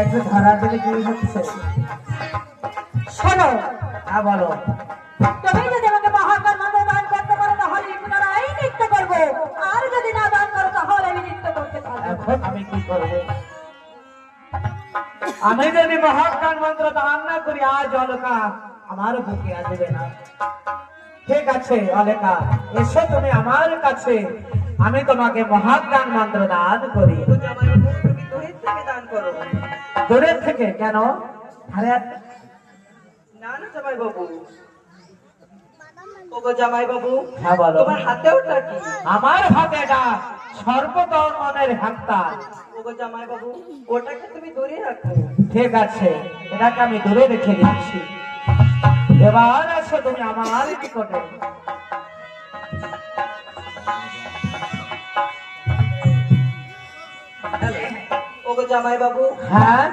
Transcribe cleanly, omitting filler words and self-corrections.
একটু ধরা দিলে কি হচ্ছে? শোনো, হ্যাঁ বলো। তুমি যদি আমাকে মহাকার মন্ত্র দান করতে পারো তাহলে পুনরায় নৃত্য করবো, আর যদি না দান করো তাহলে আমি নৃত্য করতে পারবো না। এখন আমি কি করবো? আমি যদি মহাকার মন্ত্র দান না করি আজ অলকা আমার বুকে আসবে না। ঠিক আছে অলকা, এসো তুমি আমার কাছে, আমি তোমাকে মহাজ্ঞান মন্ত্র দান করি। ও জামাইবাবু, তুমি দূরের থেকে দান করো। দূরের থেকে কেন? আরে না না জামাইবাবু, ওগো জামাইবাবু, হ্যাঁ বলো। তোমার হাতে ওটা কি? আমার হাতে এটা সর্বধর্মের হাত্তা। ওগো জামাইবাবু, ওটাকে তুমি দূরে রাখো। ঠিক আছে, এটাকে আমি দূরে রেখে দিচ্ছি। এবার আসো তুমি আমার নিকটে। ওগো জামাইবাবু, হ্যাঁ